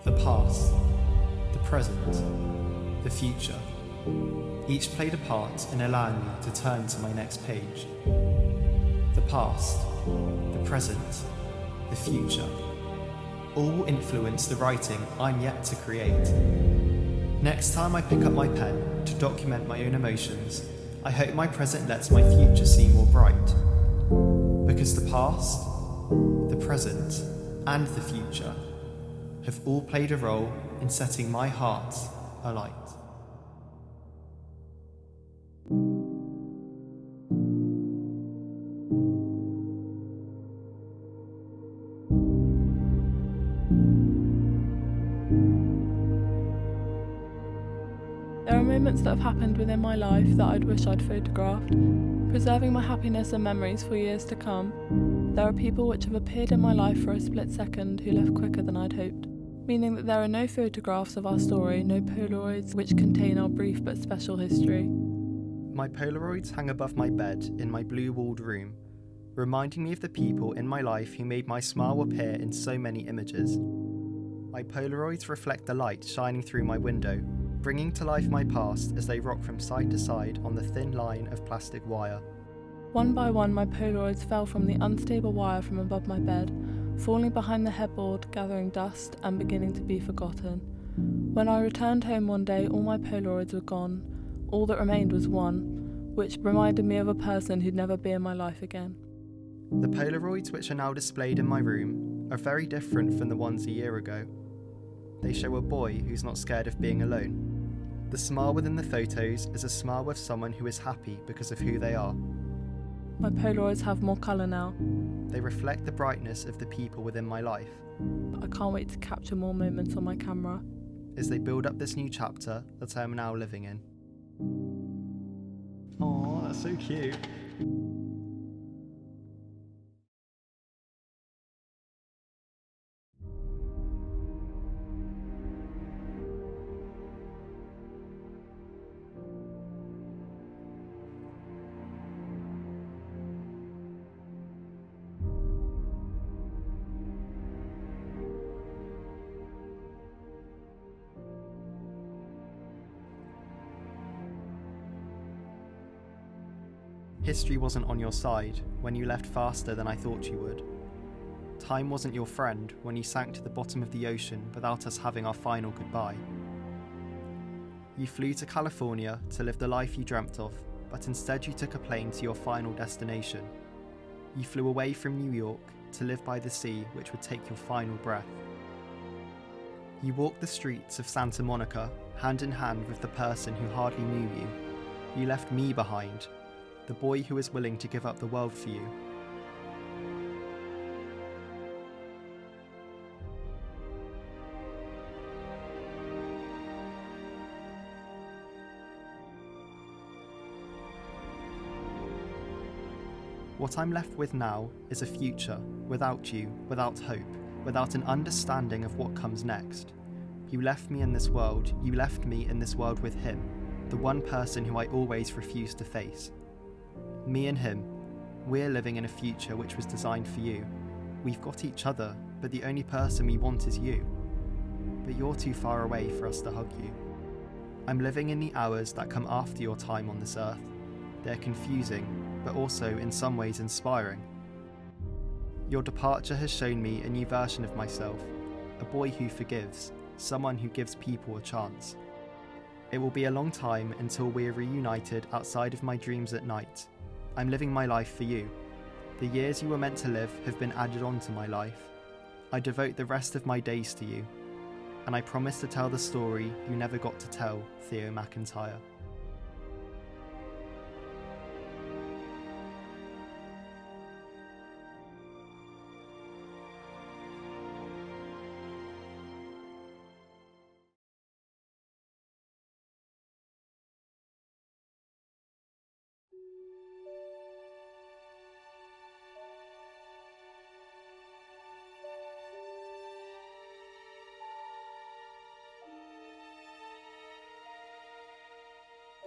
The past, the present, the future. Each played a part in allowing me to turn to my next page. The past, the present, the future. All will influence the writing I'm yet to create. Next time I pick up my pen to document my own emotions, I hope my present lets my future seem more bright. Because the past, the present, and the future have all played a role in setting my heart alight. There are moments that have happened within my life that I'd wish I'd photographed, preserving my happiness and memories for years to come. There are people which have appeared in my life for a split second who left quicker than I'd hoped, meaning that there are no photographs of our story, no Polaroids which contain our brief but special history. My Polaroids hang above my bed in my blue-walled room, reminding me of the people in my life who made my smile appear in so many images. My Polaroids reflect the light shining through my window, bringing to life my past as they rock from side to side on the thin line of plastic wire. One by one, my Polaroids fell from the unstable wire from above my bed, falling behind the headboard, gathering dust and beginning to be forgotten. When I returned home one day, all my Polaroids were gone. All that remained was one, which reminded me of a person who'd never be in my life again. The Polaroids which are now displayed in my room are very different from the ones a year ago. They show a boy who's not scared of being alone. The smile within the photos is a smile of someone who is happy because of who they are. My Polaroids have more colour now. They reflect the brightness of the people within my life. I can't wait to capture more moments on my camera. As they build up this new chapter that I am now living in. Oh, that's so cute. History wasn't on your side when you left faster than I thought you would. Time wasn't your friend when you sank to the bottom of the ocean without us having our final goodbye. You flew to California to live the life you dreamt of, but instead you took a plane to your final destination. You flew away from New York to live by the sea which would take your final breath. You walked the streets of Santa Monica hand in hand with the person who hardly knew you. You left me behind, the boy who is willing to give up the world for you. What I'm left with now is a future without you, without hope, without an understanding of what comes next. You left me in this world, you left me in this world with him, the one person who I always refused to face. Me and him, we're living in a future which was designed for you. We've got each other, but the only person we want is you. But you're too far away for us to hug you. I'm living in the hours that come after your time on this earth. They're confusing, but also in some ways inspiring. Your departure has shown me a new version of myself, a boy who forgives, someone who gives people a chance. It will be a long time until we are reunited outside of my dreams at night. I'm living my life for you. The years you were meant to live have been added on to my life. I devote the rest of my days to you, and I promise to tell the story you never got to tell, Theo McIntyre.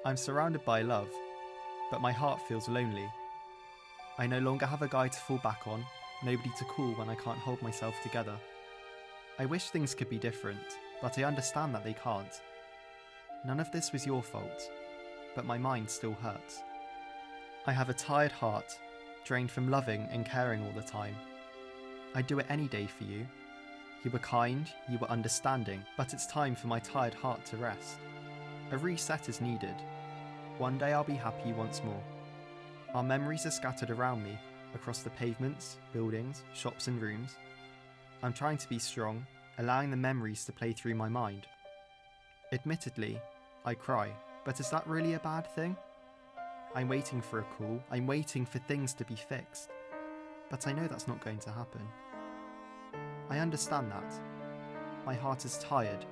I'm surrounded by love, but my heart feels lonely. I no longer have a guy to fall back on, nobody to call when I can't hold myself together. I wish things could be different, but I understand that they can't. None of this was your fault, but my mind still hurts. I have a tired heart, drained from loving and caring all the time. I'd do it any day for you. You were kind, you were understanding, but it's time for my tired heart to rest. A reset is needed. One day I'll be happy once more. Our memories are scattered around me, across the pavements, buildings, shops and rooms. I'm trying to be strong, allowing the memories to play through my mind. Admittedly, I cry, but is that really a bad thing? I'm waiting for a call, I'm waiting for things to be fixed. But I know that's not going to happen. I understand that. My heart is tired.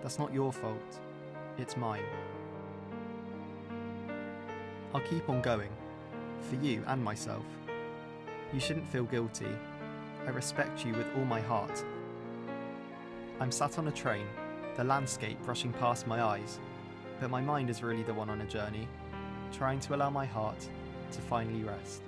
That's not your fault. It's mine. I'll keep on going. For you and myself. You shouldn't feel guilty. I respect you with all my heart. I'm sat on a train, the landscape rushing past my eyes, but my mind is really the one on a journey, trying to allow my heart to finally rest.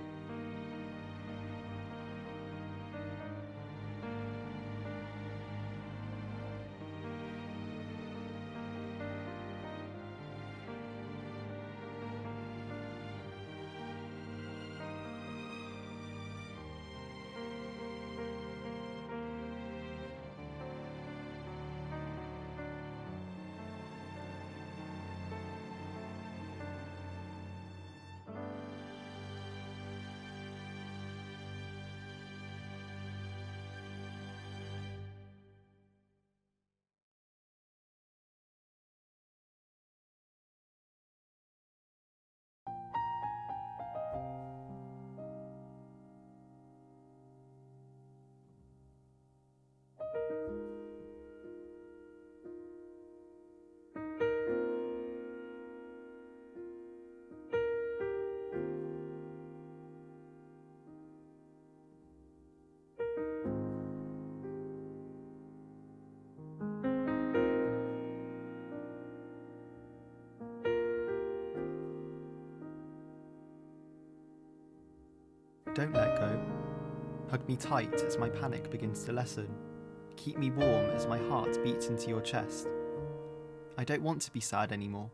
Don't let go. Hug me tight as my panic begins to lessen. Keep me warm as my heart beats into your chest. I don't want to be sad anymore.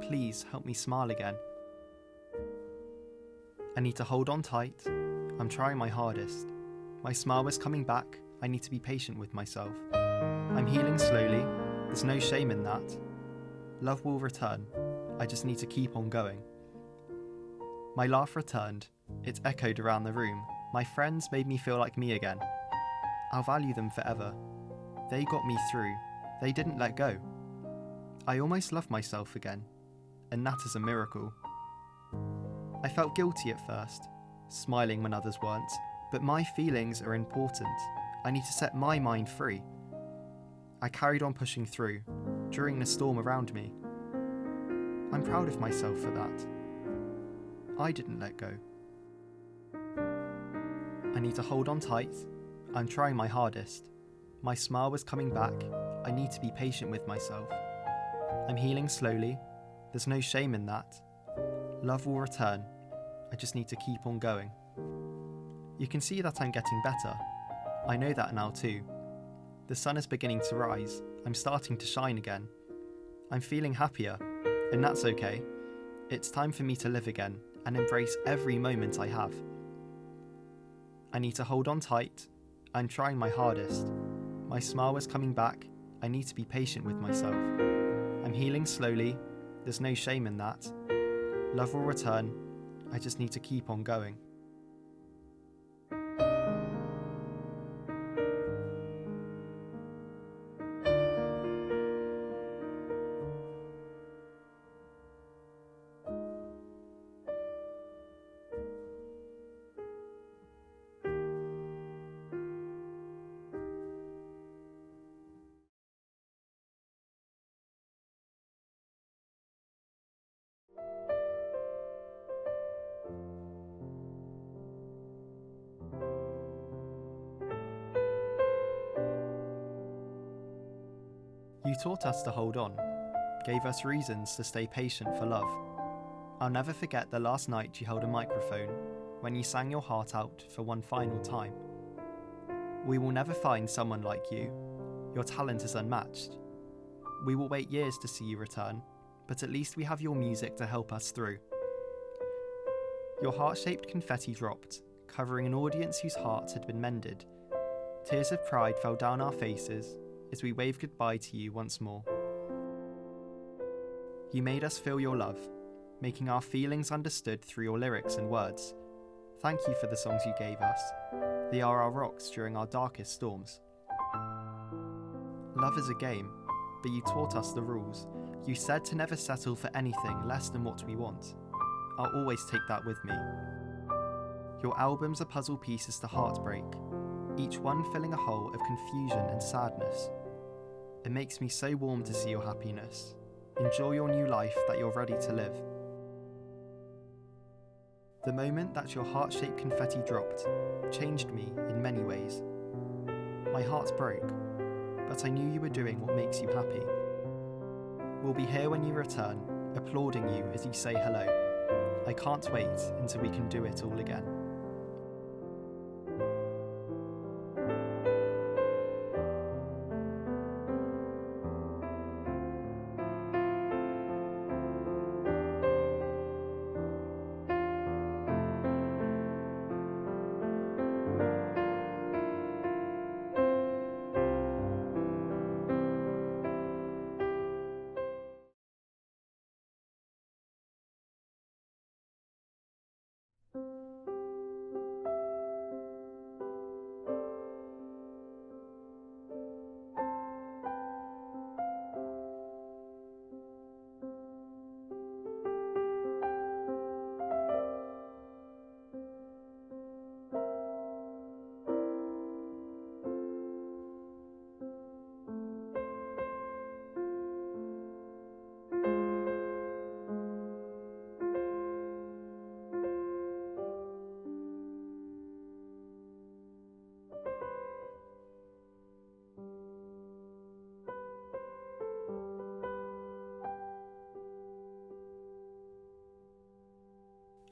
Please help me smile again. I need to hold on tight. I'm trying my hardest. My smile is coming back. I need to be patient with myself. I'm healing slowly. There's no shame in that. Love will return. I just need to keep on going. My laugh returned. It echoed around the room. My friends made me feel like me again. I'll value them forever. They got me through. They didn't let go. I almost love myself again, and that is a miracle. I felt guilty at first, smiling when others weren't, but my feelings are important. I need to set my mind free. I carried on pushing through, during the storm around me. I'm proud of myself for that. I didn't let go. I need to hold on tight. I'm trying my hardest. My smile was coming back. I need to be patient with myself. I'm healing slowly. There's no shame in that. Love will return. I just need to keep on going. You can see that I'm getting better. I know that now too. The sun is beginning to rise. I'm starting to shine again. I'm feeling happier, and that's okay. It's time for me to live again and embrace every moment I have. I need to hold on tight. I'm trying my hardest. My smile is coming back. I need to be patient with myself. I'm healing slowly. There's no shame in that. Love will return. I just need to keep on going. You taught us to hold on, gave us reasons to stay patient for love. I'll never forget the last night you held a microphone when you sang your heart out for one final time. We will never find someone like you. Your talent is unmatched. We will wait years to see you return, but at least we have your music to help us through. Your heart-shaped confetti dropped, covering an audience whose hearts had been mended. Tears of pride fell down our faces as we waved goodbye to you once more. You made us feel your love, making our feelings understood through your lyrics and words. Thank you for the songs you gave us. They are our rocks during our darkest storms. Love is a game, but you taught us the rules. You said to never settle for anything less than what we want. I'll always take that with me. Your albums are puzzle pieces to heartbreak, each one filling a hole of confusion and sadness. It makes me so warm to see your happiness. Enjoy your new life that you're ready to live. The moment that your heart-shaped confetti dropped changed me in many ways. My heart broke, but I knew you were doing what makes you happy. We'll be here when you return, applauding you as you say hello. I can't wait until we can do it all again.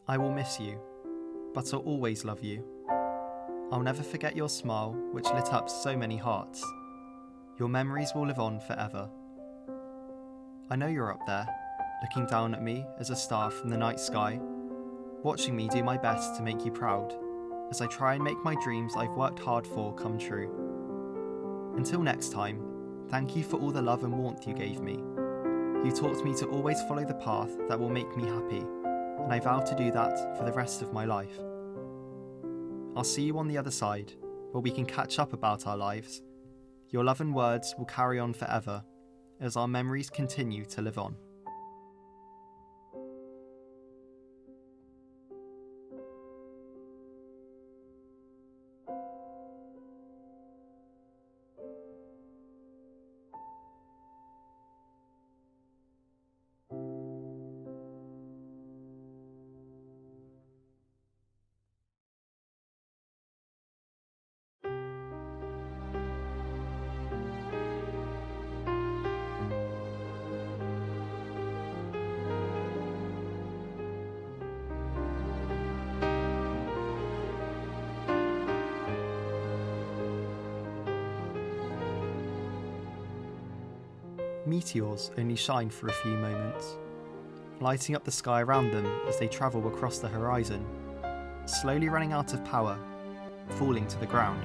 I will miss you, but I'll always love you. I'll never forget your smile, which lit up so many hearts. Your memories will live on forever. I know you're up there, looking down at me as a star from the night sky, watching me do my best to make you proud, as I try and make my dreams I've worked hard for come true. Until next time, thank you for all the love and warmth you gave me. You taught me to always follow the path that will make me happy, and I vow to do that for the rest of my life. I'll see you on the other side, where we can catch up about our lives. Your love and words will carry on forever, as our memories continue to live on. Meteors only shine for a few moments, lighting up the sky around them as they travel across the horizon, slowly running out of power, falling to the ground.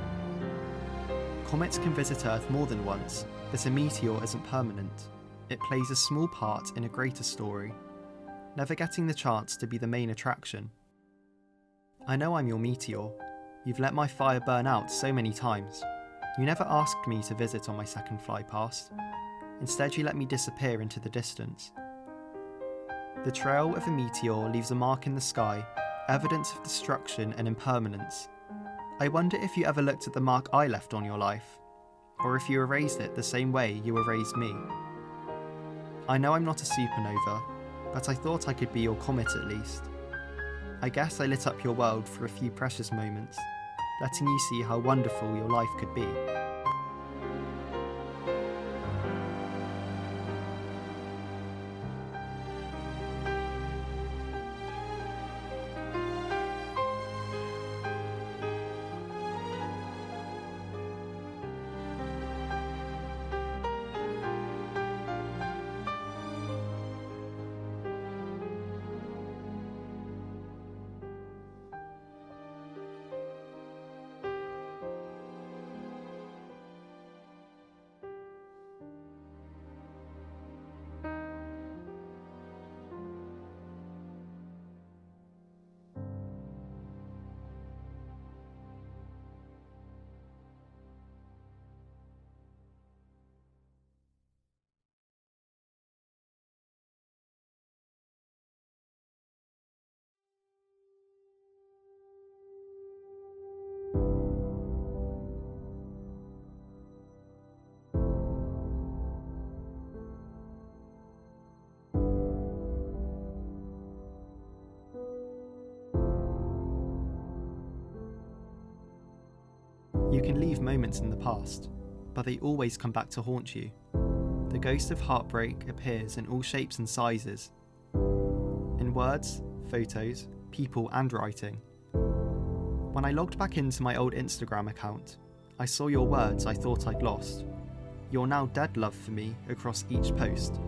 Comets can visit Earth more than once, but a meteor isn't permanent. It plays a small part in a greater story, never getting the chance to be the main attraction. I know I'm your meteor. You've let my fire burn out so many times. You never asked me to visit on my second fly past. Instead, you let me disappear into the distance. The trail of a meteor leaves a mark in the sky, evidence of destruction and impermanence. I wonder if you ever looked at the mark I left on your life, or if you erased it the same way you erased me. I know I'm not a supernova, but I thought I could be your comet at least. I guess I lit up your world for a few precious moments, letting you see how wonderful your life could be. You can leave moments in the past, but they always come back to haunt you. The ghost of heartbreak appears in all shapes and sizes, in words, photos, people and writing. When I logged back into my old Instagram account, I saw your words I thought I'd lost. Your now dead love for me across each post,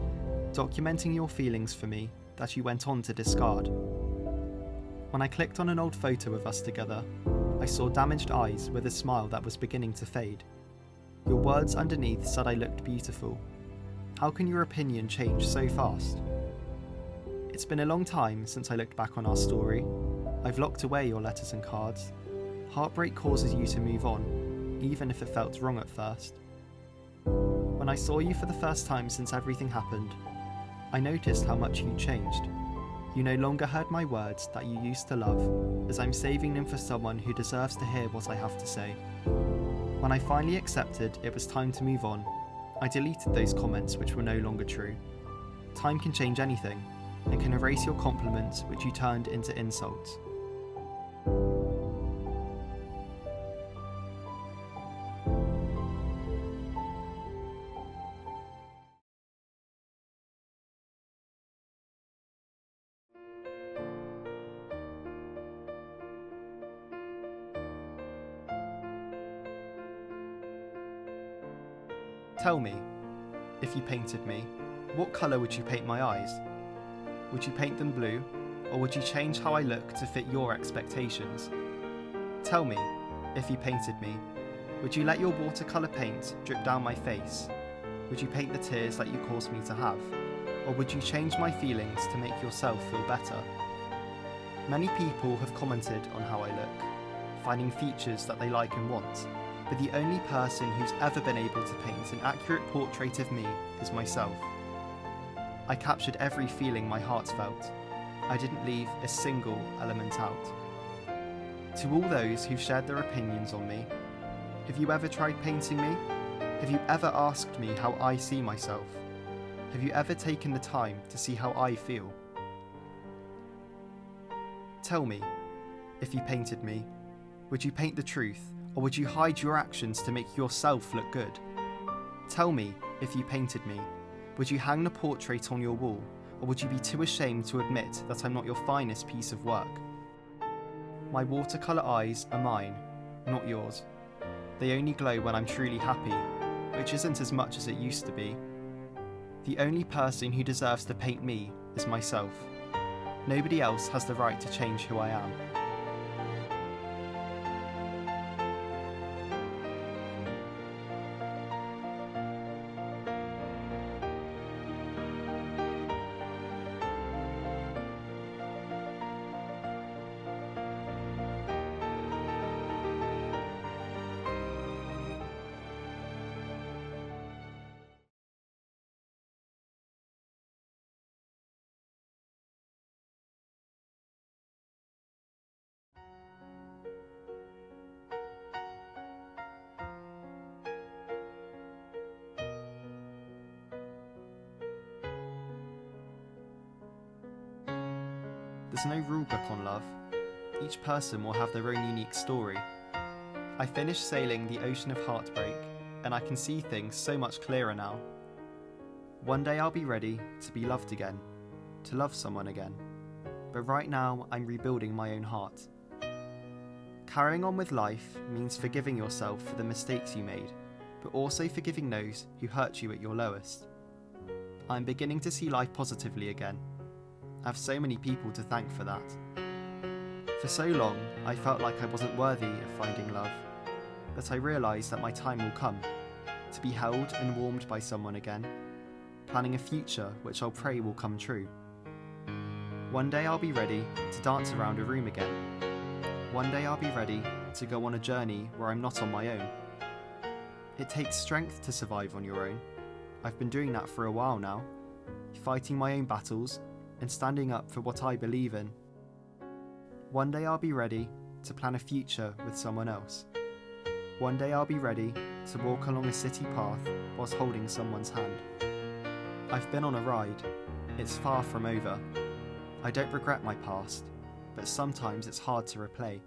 documenting your feelings for me that you went on to discard. When I clicked on an old photo of us together, I saw damaged eyes with a smile that was beginning to fade. Your words underneath said I looked beautiful. How can your opinion change so fast? It's been a long time since I looked back on our story. I've locked away your letters and cards. Heartbreak causes you to move on, even if it felt wrong at first. When I saw you for the first time since everything happened, I noticed how much you'd changed. You no longer heard my words that you used to love, as I'm saving them for someone who deserves to hear what I have to say. When I finally accepted it was time to move on, I deleted those comments which were no longer true. Time can change anything, and can erase your compliments which you turned into insults. Tell me, if you painted me, what colour would you paint my eyes? Would you paint them blue, or would you change how I look to fit your expectations? Tell me, if you painted me, would you let your watercolour paint drip down my face? Would you paint the tears that you caused me to have? Or would you change my feelings to make yourself feel better? Many people have commented on how I look, finding features that they like and want, but the only person who's ever been able to paint an accurate portrait of me is myself. I captured every feeling my heart felt. I didn't leave a single element out. To all those who've shared their opinions on me, have you ever tried painting me? Have you ever asked me how I see myself? Have you ever taken the time to see how I feel? Tell me, if you painted me, would you paint the truth, or would you hide your actions to make yourself look good? Tell me, if you painted me, would you hang the portrait on your wall, or would you be too ashamed to admit that I'm not your finest piece of work? My watercolour eyes are mine, not yours. They only glow when I'm truly happy, which isn't as much as it used to be. The only person who deserves to paint me is myself. Nobody else has the right to change who I am. There's no rulebook on love. Each person will have their own unique story. I finished sailing the ocean of heartbreak, and I can see things so much clearer now. One day I'll be ready to be loved again, to love someone again. But right now I'm rebuilding my own heart. Carrying on with life means forgiving yourself for the mistakes you made, but also forgiving those who hurt you at your lowest. I'm beginning to see life positively again. I have so many people to thank for that. For so long, I felt like I wasn't worthy of finding love, but I realised that my time will come, to be held and warmed by someone again, planning a future which I'll pray will come true. One day I'll be ready to dance around a room again. One day I'll be ready to go on a journey where I'm not on my own. It takes strength to survive on your own. I've been doing that for a while now, fighting my own battles and standing up for what I believe in. One day I'll be ready to plan a future with someone else. One day I'll be ready to walk along a city path whilst holding someone's hand. I've been on a ride. It's far from over. I don't regret my past, but sometimes it's hard to replay.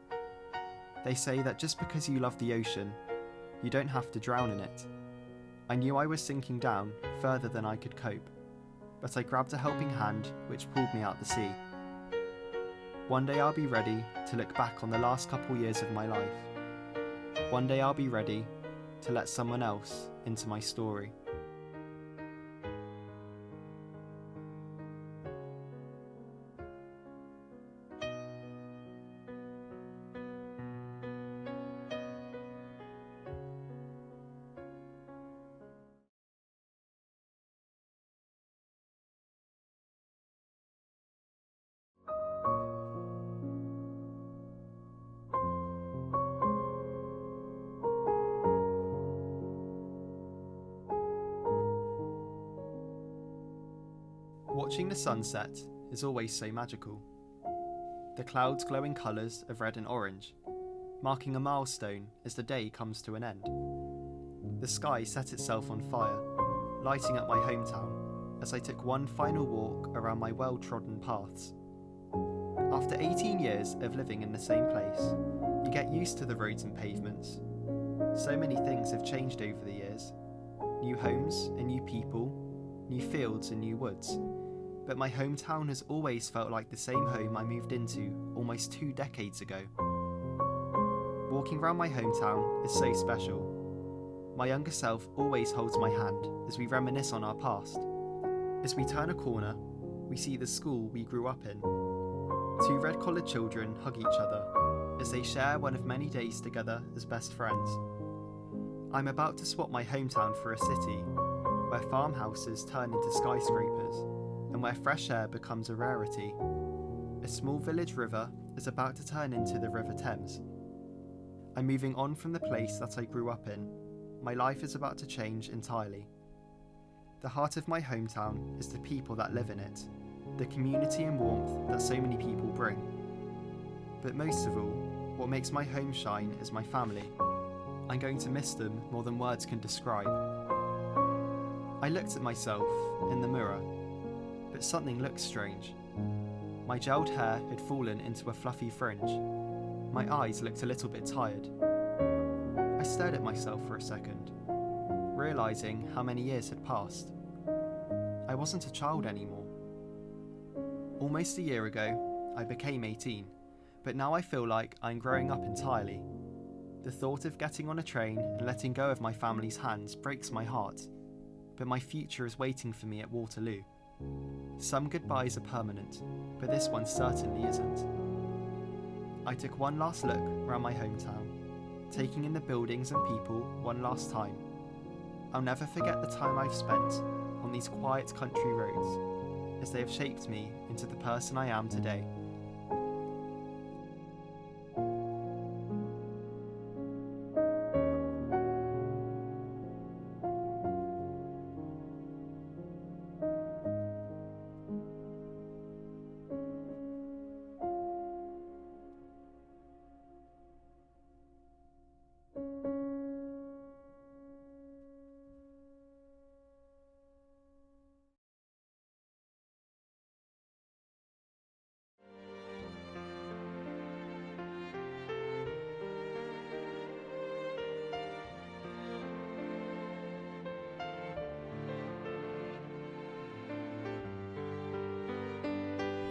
They say that just because you love the ocean You don't have to drown in it. I knew I was sinking down further than I could cope, but I grabbed a helping hand which pulled me out the sea. One day I'll be ready to look back on the last couple years of my life. One day I'll be ready to let someone else into my story. Watching the sunset is always so magical. The clouds glow in colours of red and orange, marking a milestone as the day comes to an end. The sky set itself on fire, lighting up my hometown as I took one final walk around my well-trodden paths. After 18 years of living in the same place, you get used to the roads and pavements. So many things have changed over the years. New homes and new people, new fields and new woods. But my hometown has always felt like the same home I moved into almost 2 decades ago. Walking around my hometown is so special. My younger self always holds my hand as we reminisce on our past. As we turn a corner, we see the school we grew up in. 2 red-collared children hug each other as they share one of many days together as best friends. I'm about to swap my hometown for a city where farmhouses turn into skyscrapers and where fresh air becomes a rarity. A small village river is about to turn into the River Thames. I'm moving on from the place that I grew up in. My life is about to change entirely. The heart of my hometown is the people that live in it, the community and warmth that so many people bring. But most of all, what makes my home shine is my family. I'm going to miss them more than words can describe. I looked at myself in the mirror, but something looked strange. My gelled hair had fallen into a fluffy fringe. My eyes looked a little bit tired. I stared at myself for a second, realising how many years had passed. I wasn't a child anymore. Almost a year ago, I became 18, but now I feel like I'm growing up entirely. The thought of getting on a train and letting go of my family's hands breaks my heart, but my future is waiting for me at Waterloo. Some goodbyes are permanent, but this one certainly isn't. I took one last look around my hometown, taking in the buildings and people one last time. I'll never forget the time I've spent on these quiet country roads, as they have shaped me into the person I am today.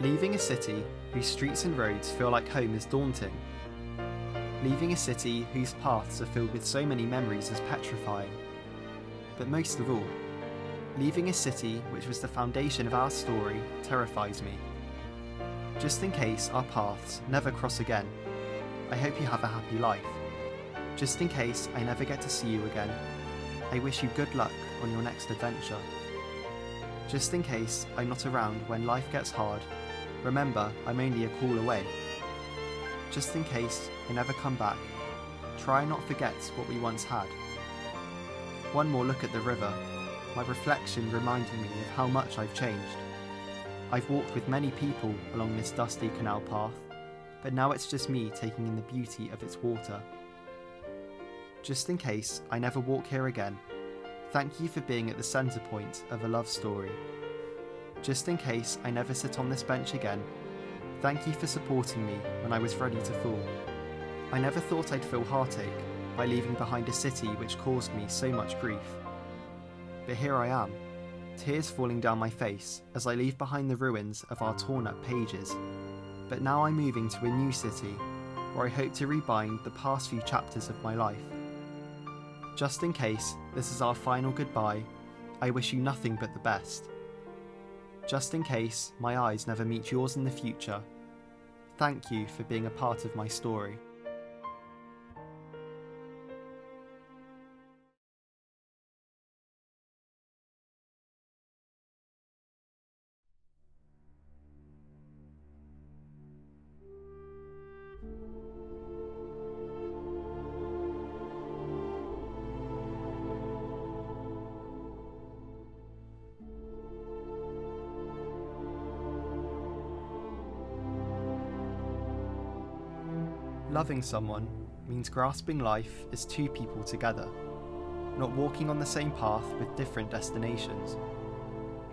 Leaving a city whose streets and roads feel like home is daunting. Leaving a city whose paths are filled with so many memories is petrifying. But most of all, leaving a city which was the foundation of our story terrifies me. Just in case our paths never cross again, I hope you have a happy life. Just in case I never get to see you again, I wish you good luck on your next adventure. Just in case I'm not around when life gets hard, remember I'm only a call away. Just in case I never come back, try and not forget what we once had. One more look at the river, my reflection reminding me of how much I've changed. I've walked with many people along this dusty canal path, but now it's just me taking in the beauty of its water. Just in case I never walk here again, thank you for being at the centre point of a love story. Just in case I never sit on this bench again, thank you for supporting me when I was ready to fall. I never thought I'd feel heartache, by leaving behind a city which caused me so much grief. But here I am, tears falling down my face as I leave behind the ruins of our torn up pages. But now I'm moving to a new city, where I hope to rebind the past few chapters of my life. Just in case this is our final goodbye, I wish you nothing but the best. Just in case my eyes never meet yours in the future, thank you for being a part of my story. Loving someone means grasping life as two people together, not walking on the same path with different destinations.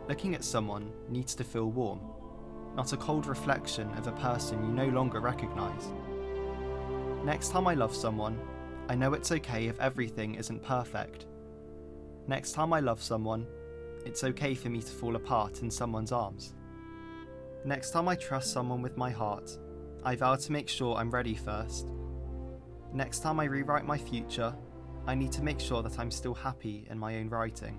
Looking at someone needs to feel warm, not a cold reflection of a person you no longer recognise. Next time I love someone, I know it's okay if everything isn't perfect. Next time I love someone, it's okay for me to fall apart in someone's arms. Next time I trust someone with my heart, I vow to make sure I'm ready first. Next time I rewrite my future, I need to make sure that I'm still happy in my own writing.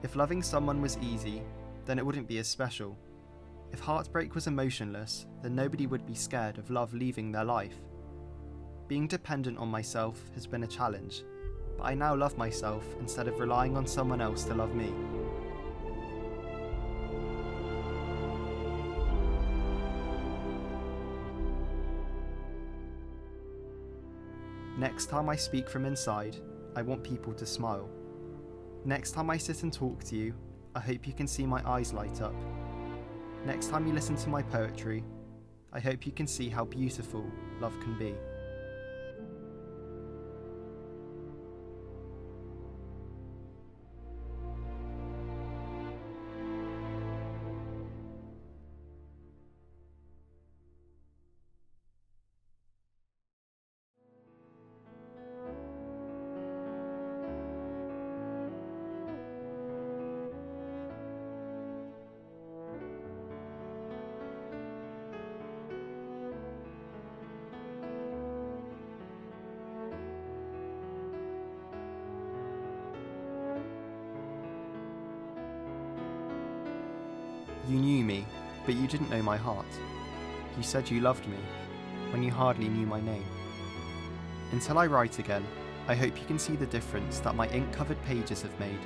If loving someone was easy, then it wouldn't be as special. If heartbreak was emotionless, then nobody would be scared of love leaving their life. Being dependent on myself has been a challenge, but I now love myself instead of relying on someone else to love me. Next time I speak from inside, I want people to smile. Next time I sit and talk to you, I hope you can see my eyes light up. Next time you listen to my poetry, I hope you can see how beautiful love can be. You knew me, but you didn't know my heart. You said you loved me, when you hardly knew my name. Until I write again, I hope you can see the difference that my ink-covered pages have made.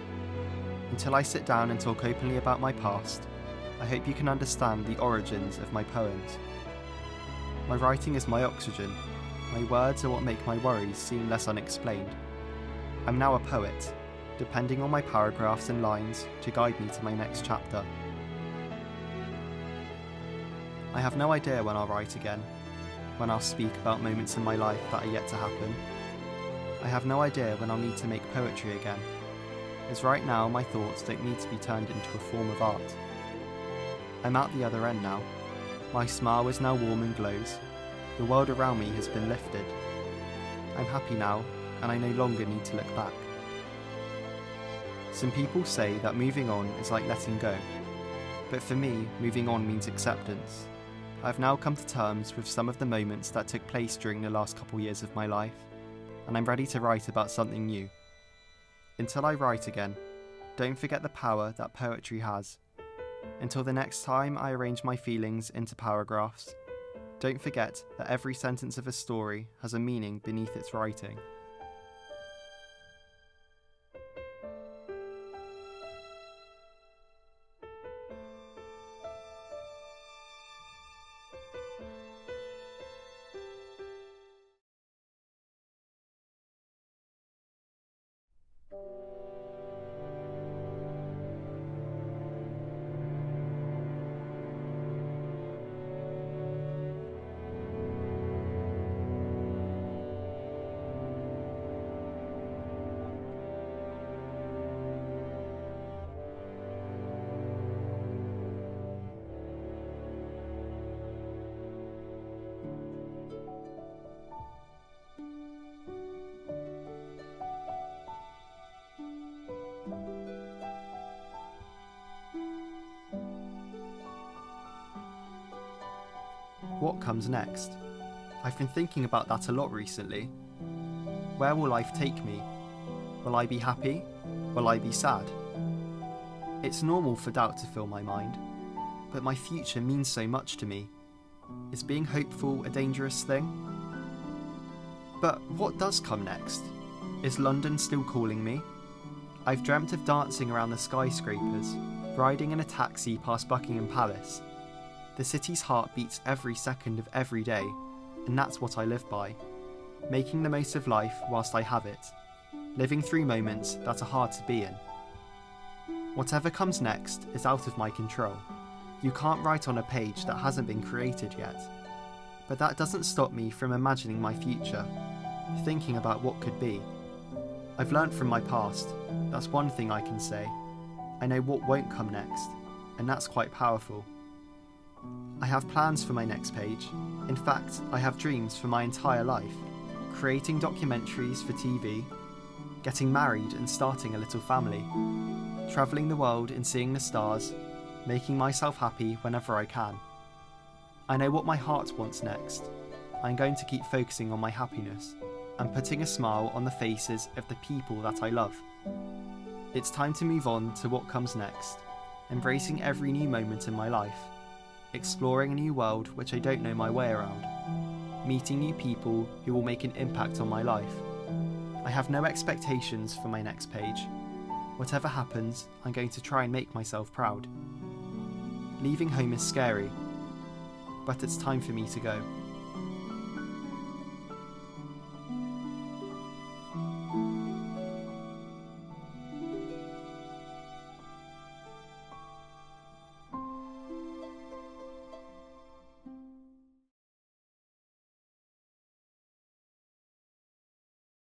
Until I sit down and talk openly about my past, I hope you can understand the origins of my poems. My writing is my oxygen. My words are what make my worries seem less unexplained. I'm now a poet, depending on my paragraphs and lines to guide me to my next chapter. I have no idea when I'll write again, when I'll speak about moments in my life that are yet to happen. I have no idea when I'll need to make poetry again, as right now my thoughts don't need to be turned into a form of art. I'm at the other end now. My smile is now warm and glows. The world around me has been lifted. I'm happy now, and I no longer need to look back. Some people say that moving on is like letting go, but for me, moving on means acceptance. I've now come to terms with some of the moments that took place during the last couple years of my life, and I'm ready to write about something new. Until I write again, don't forget the power that poetry has. Until the next time I arrange my feelings into paragraphs, don't forget that every sentence of a story has a meaning beneath its writing. what comes next? I've been thinking about that a lot recently. Where will life take me? Will I be happy? Will I be sad? It's normal for doubt to fill my mind, but my future means so much to me. Is being hopeful a dangerous thing? But what does come next? Is London still calling me? I've dreamt of dancing around the skyscrapers, riding in a taxi past Buckingham Palace. The city's heart beats every second of every day, and that's what I live by. Making the most of life whilst I have it, living through moments that are hard to be in. Whatever comes next is out of my control. You can't write on a page that hasn't been created yet. But that doesn't stop me from imagining my future, thinking about what could be. I've learnt from my past, that's one thing I can say. I know what won't come next, and that's quite powerful. I have plans for my next page. In fact, I have dreams for my entire life. Creating documentaries for TV, getting married and starting a little family, travelling the world and seeing the stars, making myself happy whenever I can. I know what my heart wants next. I'm going to keep focusing on my happiness and putting a smile on the faces of the people that I love. It's time to move on to what comes next, embracing every new moment in my life, exploring a new world which I don't know my way around, meeting new people who will make an impact on my life. I have no expectations for my next page. Whatever happens, I'm going to try and make myself proud. Leaving home is scary, but it's time for me to go.